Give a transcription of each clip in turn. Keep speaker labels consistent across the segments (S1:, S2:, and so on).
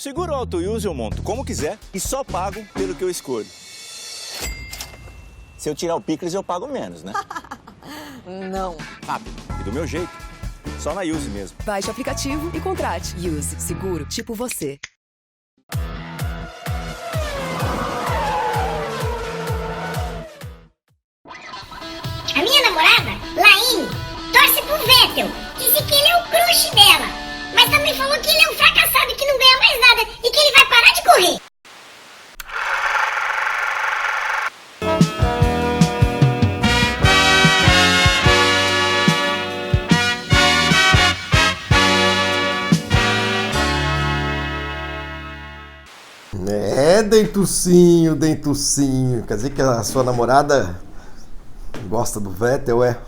S1: Seguro Auto Use eu monto como quiser e só pago pelo que eu escolho. Se eu tirar o picles, eu pago menos, né?
S2: Não.
S1: Rápido e do meu jeito. Só na Use mesmo.
S2: Baixe o aplicativo e contrate. Use. Seguro tipo você.
S3: A minha namorada, Laine, torce pro Vettel. Disse que ele é o crush dela. Mas também falou que ele é um fracassado e que não ganha mais nada e que ele vai parar de correr.
S4: Dentucinho, dentucinho. Quer dizer que a sua namorada gosta do Vettel, é?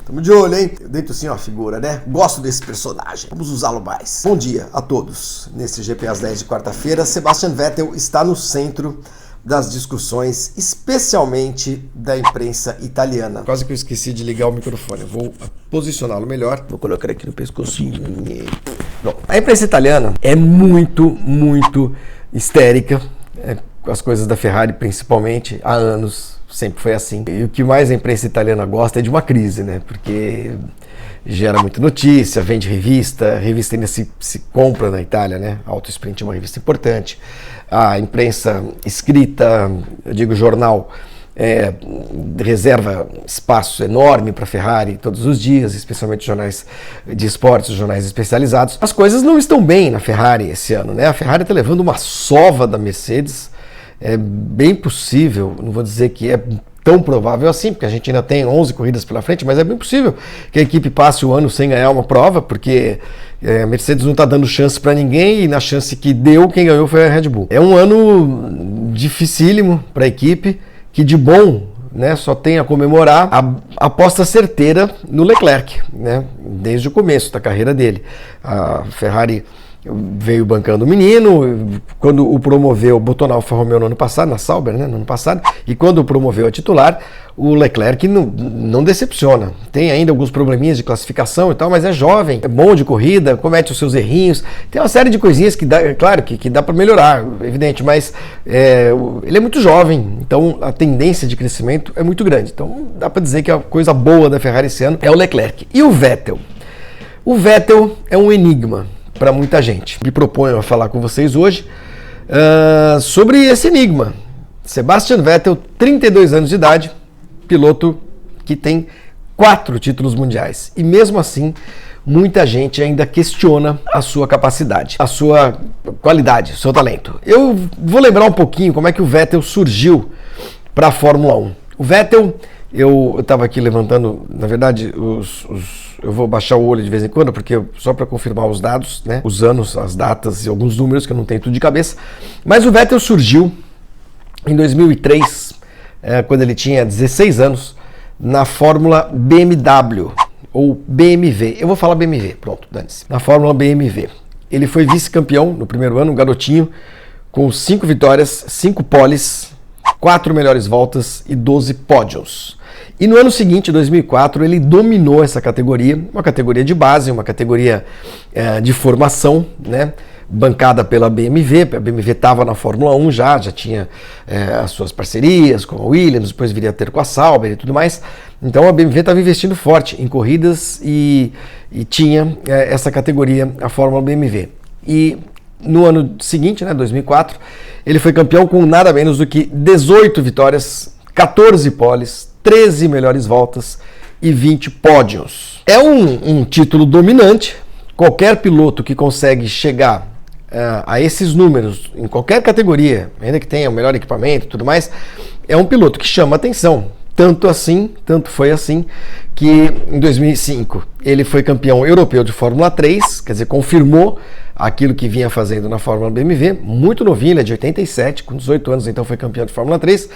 S4: Tamo de olho, hein? Dentucinho é uma figura, né? Gosto desse personagem. Vamos usá-lo mais. Bom dia a todos. Nesse GP às 10 de quarta-feira, Sebastian Vettel está no centro das discussões, especialmente da imprensa italiana. Quase que eu esqueci de ligar o microfone. Eu vou posicioná-lo melhor. Vou colocar aqui no pescocinho. Bom, a imprensa italiana é muito histérica, com as coisas da Ferrari principalmente, há anos, sempre foi assim. E o que mais a imprensa italiana gosta é de uma crise, né? Porque gera muita notícia, vende revista ainda se compra na Itália, né? Auto Sprint é uma revista importante. A imprensa escrita, eu digo jornal, reserva espaço enorme para a Ferrari todos os dias, especialmente jornais de esportes, jornais especializados. As coisas não estão bem na Ferrari esse ano, né? A Ferrari está levando uma sova da Mercedes. É bem possível, não vou dizer que é tão provável assim, porque a gente ainda tem 11 corridas pela frente, mas é bem possível que a equipe passe o ano sem ganhar uma prova, porque a Mercedes não está dando chance para ninguém e na chance que deu, quem ganhou foi a Red Bull. É um ano dificílimo para a equipe, que de bom, né, só tem a comemorar a aposta certeira no Leclerc, né, desde o começo da carreira dele. A Ferrari veio bancando o menino, quando o promoveu, botou na Alfa Romeo no ano passado, na Sauber, né, no ano passado, e quando o promoveu a titular, o Leclerc não decepciona. Tem ainda alguns probleminhas de classificação e tal, mas é jovem, é bom de corrida, comete os seus errinhos, tem uma série de coisinhas que dá, claro, que dá para melhorar, evidente, mas ele é muito jovem, então a tendência de crescimento é muito grande. Então dá para dizer que a coisa boa da Ferrari esse ano é o Leclerc. E o Vettel? O Vettel é um enigma para muita gente. Me proponho a falar com vocês hoje sobre esse enigma. Sebastian Vettel, 32 anos de idade, piloto que tem 4 títulos mundiais. E mesmo assim, muita gente ainda questiona a sua capacidade, a sua qualidade, o seu talento. Eu vou lembrar um pouquinho como é que o Vettel surgiu para a Fórmula 1. O Vettel, eu estava aqui levantando, na verdade, eu vou baixar o olho de vez em quando, porque só para confirmar os dados, né, os anos, as datas e alguns números que eu não tenho tudo de cabeça. Mas o Vettel surgiu em 2003, quando ele tinha 16 anos, na Fórmula BMW, ou BMW. Eu vou falar BMW, pronto, dane-se. Na Fórmula BMW. Ele foi vice-campeão no primeiro ano, um garotinho, com 5 vitórias, 5 poles, 4 melhores voltas e 12 pódios. E no ano seguinte, 2004, ele dominou essa categoria, uma categoria de base, uma categoria de formação, né, bancada pela BMW. A BMW estava na Fórmula 1 já tinha as suas parcerias com a Williams, depois viria a ter com a Sauber e tudo mais. Então a BMW estava investindo forte em corridas e tinha essa categoria, a Fórmula BMW. E no ano seguinte, né, 2004, ele foi campeão com nada menos do que 18 vitórias, 14 poles, 13 melhores voltas e 20 pódios. É um título dominante. Qualquer piloto que consegue chegar a esses números em qualquer categoria, ainda que tenha o melhor equipamento e tudo mais, é um piloto que chama atenção. Tanto foi assim, que em 2005 ele foi campeão europeu de Fórmula 3, quer dizer, confirmou aquilo que vinha fazendo na Fórmula BMW, muito novinho, ele é de 87, com 18 anos então foi campeão de Fórmula 3,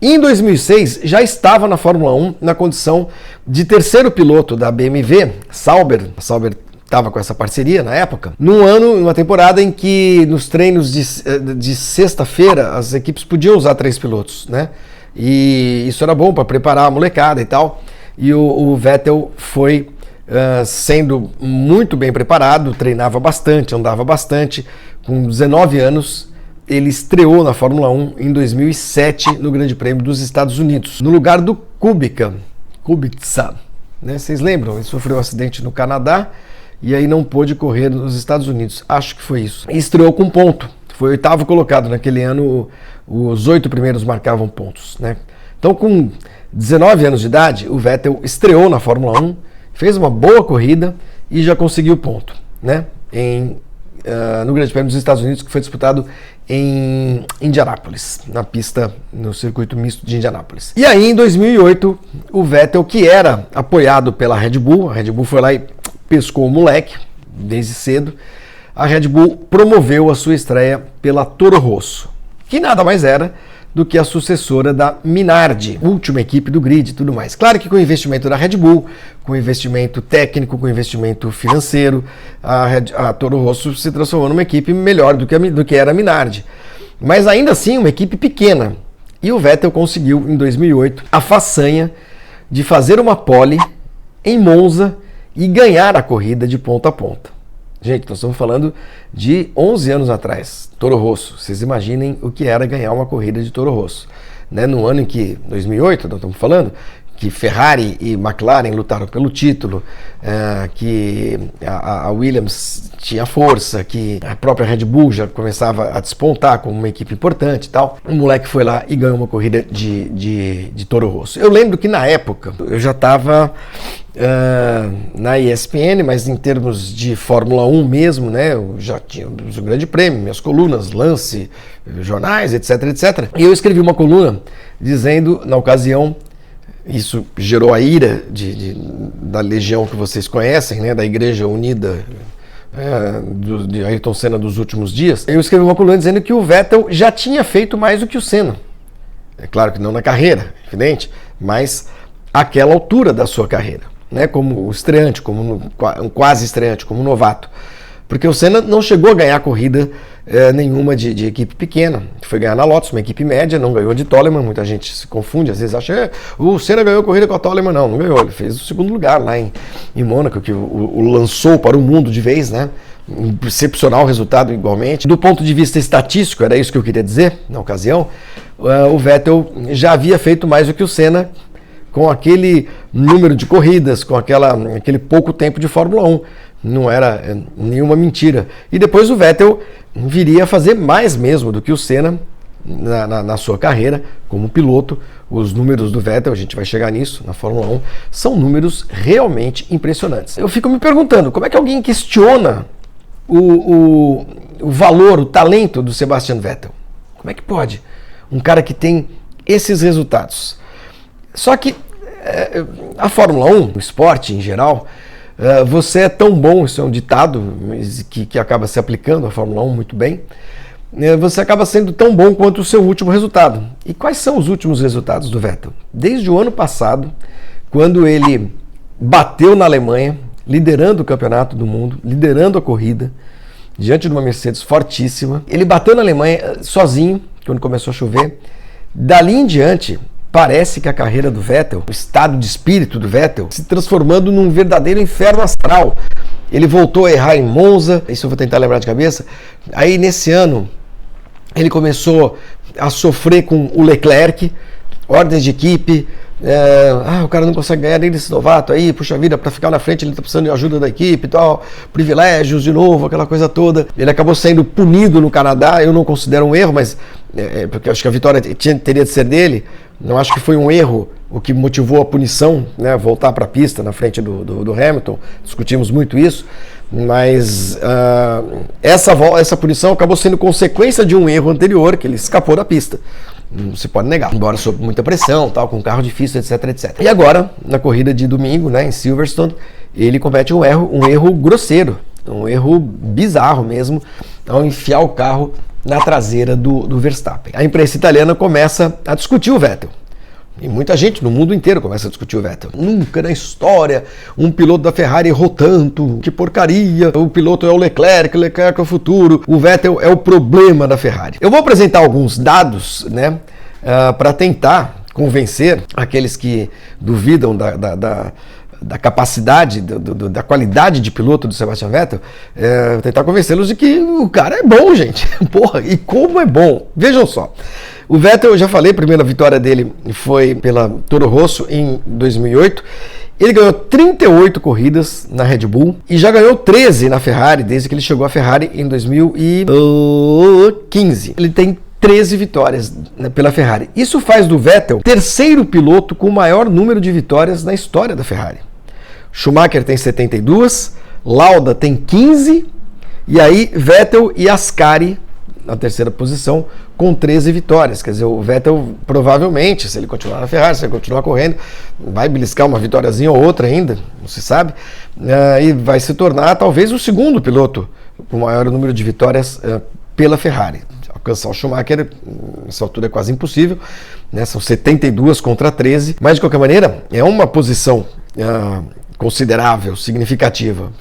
S4: e em 2006 já estava na Fórmula 1 na condição de terceiro piloto da BMW, Sauber. A Sauber estava com essa parceria na época, numa temporada em que nos treinos de sexta-feira as equipes podiam usar 3 pilotos, né? E isso era bom para preparar a molecada e tal. E o Vettel foi sendo muito bem preparado, treinava bastante, andava bastante. Com 19 anos, ele estreou na Fórmula 1 em 2007 no Grande Prêmio dos Estados Unidos, no lugar do Kubica, né? Vocês lembram? Ele sofreu um acidente no Canadá e aí não pôde correr nos Estados Unidos. Acho que foi isso. E estreou com ponto. Foi o 8º colocado. Naquele ano, os 8 primeiros marcavam pontos, né? Então, com 19 anos de idade, o Vettel estreou na Fórmula 1, fez uma boa corrida e já conseguiu ponto, né? No Grande Prêmio dos Estados Unidos, que foi disputado em Indianápolis, na pista, no circuito misto de Indianápolis. E aí, em 2008, o Vettel, que era apoiado pela Red Bull, a Red Bull foi lá e pescou o moleque, desde cedo, a Red Bull promoveu a sua estreia pela Toro Rosso, que nada mais era do que a sucessora da Minardi, última equipe do grid e tudo mais. Claro que com o investimento da Red Bull, com o investimento técnico, com o investimento financeiro, a Toro Rosso se transformou numa equipe melhor do que era a Minardi. Mas ainda assim, uma equipe pequena. E o Vettel conseguiu, em 2008, a façanha de fazer uma pole em Monza e ganhar a corrida de ponta a ponta. Gente, nós estamos falando de 11 anos atrás, Toro Rosso. Vocês imaginem o que era ganhar uma corrida de Toro Rosso, né? No ano em que, 2008, nós estamos falando, que Ferrari e McLaren lutaram pelo título, que a Williams tinha força, que a própria Red Bull já começava a despontar como uma equipe importante e tal. O moleque foi lá e ganhou uma corrida de Toro Rosso. Eu lembro que na época eu já estava na ESPN, mas em termos de Fórmula 1 mesmo, né, eu já tinha o Grande Prêmio, minhas colunas, lance, jornais, etc, etc. E eu escrevi uma coluna dizendo, na ocasião, isso gerou a ira da legião que vocês conhecem, né, da Igreja Unida de Ayrton Senna dos últimos dias. Eu escrevi uma coluna dizendo que o Vettel já tinha feito mais do que o Senna. É claro que não na carreira, evidente, mas àquela altura da sua carreira, né, como estreante, como um quase estreante, como novato. Porque o Senna não chegou a ganhar corrida nenhuma de equipe pequena. Foi ganhar na Lotus, uma equipe média, não ganhou de Toleman. Muita gente se confunde, às vezes acha o Senna ganhou a corrida com a Toleman. Não ganhou. Ele fez o segundo lugar lá em Mônaco, que o lançou para o mundo de vez, né? Um excepcional resultado igualmente. Do ponto de vista estatístico, era isso que eu queria dizer na ocasião, o Vettel já havia feito mais do que o Senna com aquele número de corridas, com aquele pouco tempo de Fórmula 1. Não era nenhuma mentira. E depois o Vettel viria a fazer mais mesmo do que o Senna na sua carreira como piloto. Os números do Vettel, a gente vai chegar nisso na Fórmula 1, são números realmente impressionantes. Eu fico me perguntando, como é que alguém questiona o valor, o talento do Sebastian Vettel? Como é que pode? Um cara que tem esses resultados. Só que a Fórmula 1, o esporte em geral, você é tão bom, isso é um ditado que acaba se aplicando à Fórmula 1 muito bem, você acaba sendo tão bom quanto o seu último resultado. E quais são os últimos resultados do Vettel? Desde o ano passado, quando ele bateu na Alemanha, liderando o campeonato do mundo, liderando a corrida, diante de uma Mercedes fortíssima, ele bateu na Alemanha sozinho, quando começou a chover. Dali em diante, parece que a carreira do Vettel, o estado de espírito do Vettel, se transformando num verdadeiro inferno astral. Ele voltou a errar em Monza, isso eu vou tentar lembrar de cabeça. Aí nesse ano, ele começou a sofrer com o Leclerc, ordens de equipe, o cara não consegue ganhar nem desse novato aí, puxa vida, para ficar na frente ele tá precisando de ajuda da equipe e tal, privilégios de novo, aquela coisa toda. Ele acabou sendo punido no Canadá, eu não considero um erro, mas porque eu acho que a vitória teria de ser dele. Não acho que foi um erro o que motivou a punição, né, voltar para a pista na frente do Hamilton. Discutimos muito isso, mas essa punição acabou sendo consequência de um erro anterior, que ele escapou da pista. Não se pode negar, embora sob muita pressão, tal, com um carro difícil, etc, etc. E agora, na corrida de domingo, né, em Silverstone, ele comete um erro grosseiro, um erro bizarro mesmo, ao enfiar o carro na traseira do Verstappen. A imprensa italiana começa a discutir o Vettel. E muita gente no mundo inteiro começa a discutir o Vettel. Nunca na história um piloto da Ferrari errou tanto, que porcaria, o piloto é o Leclerc é o futuro, o Vettel é o problema da Ferrari. Eu vou apresentar alguns dados, né, para tentar convencer aqueles que duvidam da capacidade, da qualidade de piloto do Sebastian Vettel, tentar convencê-los de que o cara é bom, gente. Porra, e como é bom. Vejam só. O Vettel, eu já falei, a primeira vitória dele foi pela Toro Rosso em 2008. Ele ganhou 38 corridas na Red Bull e já ganhou 13 na Ferrari, desde que ele chegou à Ferrari em 2015. Ele tem 13 vitórias pela Ferrari. Isso faz do Vettel terceiro piloto com o maior número de vitórias na história da Ferrari. Schumacher tem 72, Lauda tem 15, e aí Vettel e Ascari na terceira posição com 13 vitórias. Quer dizer, o Vettel provavelmente, se ele continuar na Ferrari, se ele continuar correndo, vai beliscar uma vitóriazinha ou outra ainda, não se sabe, e vai se tornar talvez o segundo piloto com o maior número de vitórias pela Ferrari. Alcançar o Schumacher, nessa altura é quase impossível, né? São 72 contra 13, mas de qualquer maneira é uma posição considerável, significativa.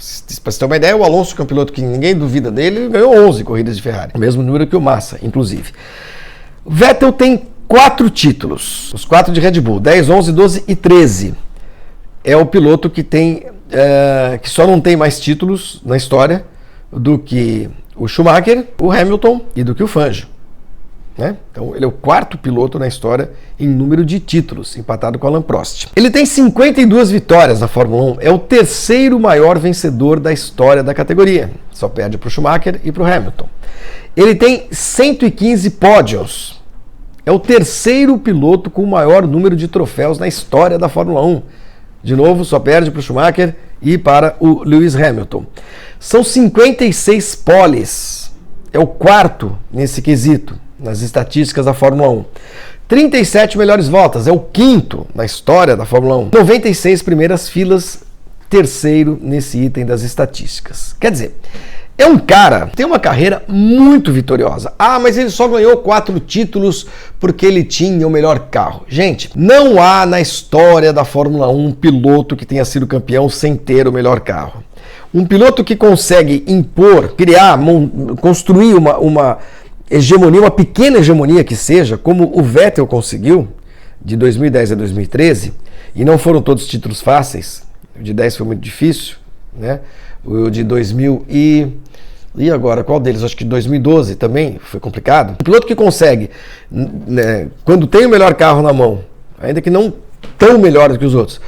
S4: Para você ter uma ideia, o Alonso, que é um piloto que ninguém duvida dele, ganhou 11 corridas de Ferrari, o mesmo número que o Massa, inclusive. Vettel tem 4 títulos, os 4 de Red Bull, 10, 11, 12 e 13. É o piloto que tem, que só não tem mais títulos na história do que o Schumacher, o Hamilton e do que o Fangio, né? Então ele é o 4º piloto na história em número de títulos, empatado com Alain Prost. Ele tem 52 vitórias na Fórmula 1, é o terceiro maior vencedor da história da categoria, só perde para o Schumacher e para o Hamilton. Ele tem 115 pódios, é o terceiro piloto com o maior número de troféus na história da Fórmula 1. De novo, só perde para o Schumacher e para o Lewis Hamilton. São 56 poles, é o 4º nesse quesito, nas estatísticas da Fórmula 1. 37 melhores voltas, é o 5º na história da Fórmula 1. 96 primeiras filas, terceiro nesse item das estatísticas. Quer dizer, é um cara que tem uma carreira muito vitoriosa. Ah, mas ele só ganhou 4 títulos porque ele tinha o melhor carro. Gente, não há na história da Fórmula 1 um piloto que tenha sido campeão sem ter o melhor carro. Um piloto que consegue impor, criar, construir uma hegemonia, uma pequena hegemonia que seja, como o Vettel conseguiu, de 2010 a 2013, e não foram todos títulos fáceis, o de 10 foi muito difícil, né? O de 2000 e agora, qual deles? Acho que 2012 também foi complicado. Um piloto que consegue, né, quando tem o melhor carro na mão, ainda que não tão melhor do que os outros,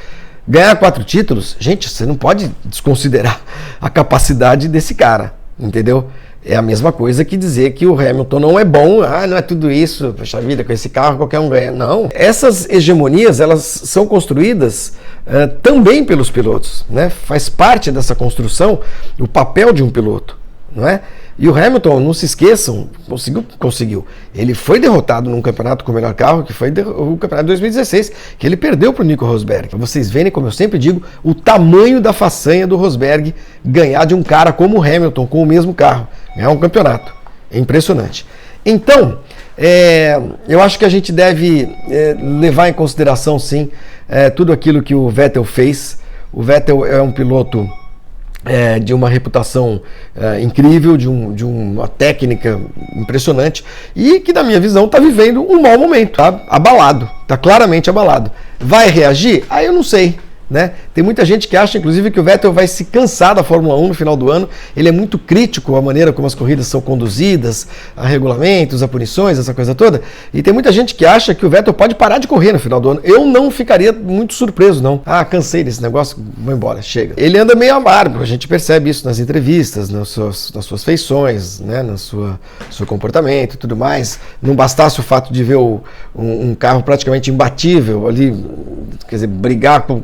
S4: ganhar 4 títulos, gente, você não pode desconsiderar a capacidade desse cara, entendeu? É a mesma coisa que dizer que o Hamilton não é bom, não é tudo isso, poxa vida, com esse carro qualquer um ganha. Não, essas hegemonias, elas são construídas também pelos pilotos, né? Faz parte dessa construção o papel de um piloto, não é? E o Hamilton, não se esqueçam, conseguiu. Ele foi derrotado num campeonato com o melhor carro, que foi o campeonato de 2016, que ele perdeu para o Nico Rosberg. Para vocês verem, como eu sempre digo, o tamanho da façanha do Rosberg ganhar de um cara como o Hamilton, com o mesmo carro. Ganhar um campeonato. É impressionante. Então, eu acho que a gente deve levar em consideração, sim, tudo aquilo que o Vettel fez. O Vettel é um piloto de uma reputação incrível, de uma técnica impressionante e que, na minha visão, está vivendo um mau momento, tá abalado, está claramente abalado. Vai reagir? Aí eu não sei, né? Tem muita gente que acha, inclusive, que o Vettel vai se cansar da Fórmula 1 no final do ano. Ele é muito crítico à maneira como as corridas são conduzidas, a regulamentos, a punições, essa coisa toda. E tem muita gente que acha que o Vettel pode parar de correr no final do ano. Eu não ficaria muito surpreso, não. Cansei desse negócio, vou embora, chega. Ele anda meio amargo, a gente percebe isso nas entrevistas, nas suas feições, né, no seu comportamento e tudo mais. Não bastasse o fato de ver um carro praticamente imbatível ali, quer dizer, brigar com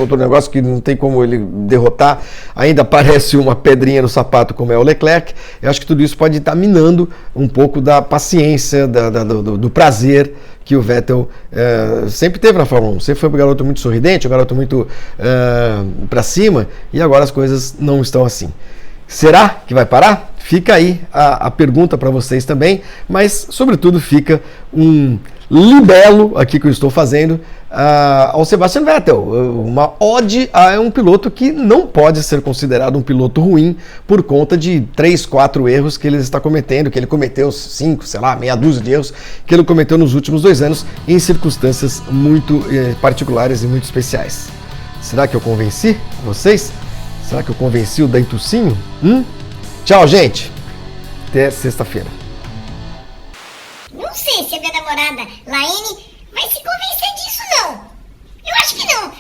S4: outro negócio que não tem como ele derrotar, ainda parece uma pedrinha no sapato como é o Leclerc. Eu acho que tudo isso pode estar minando um pouco da paciência, do prazer que o Vettel sempre teve na Fórmula 1. Sempre foi um garoto muito sorridente, um garoto muito para cima, e agora as coisas não estão assim. Será que vai parar? Fica aí a pergunta para vocês também, mas sobretudo fica um libelo aqui que eu estou fazendo ao Sebastian Vettel, uma ode a um piloto que não pode ser considerado um piloto ruim por conta de 3, 4 erros que ele está cometendo, que ele cometeu 5, sei lá, meia dúzia de erros que ele cometeu nos últimos 2 anos em circunstâncias muito particulares e muito especiais. Será que eu convenci vocês? Será que eu convenci o Daitucinho? Tchau, gente. Até sexta-feira.
S3: Não sei se a minha namorada, Laine, vai se convencer disso, não. Eu acho que não.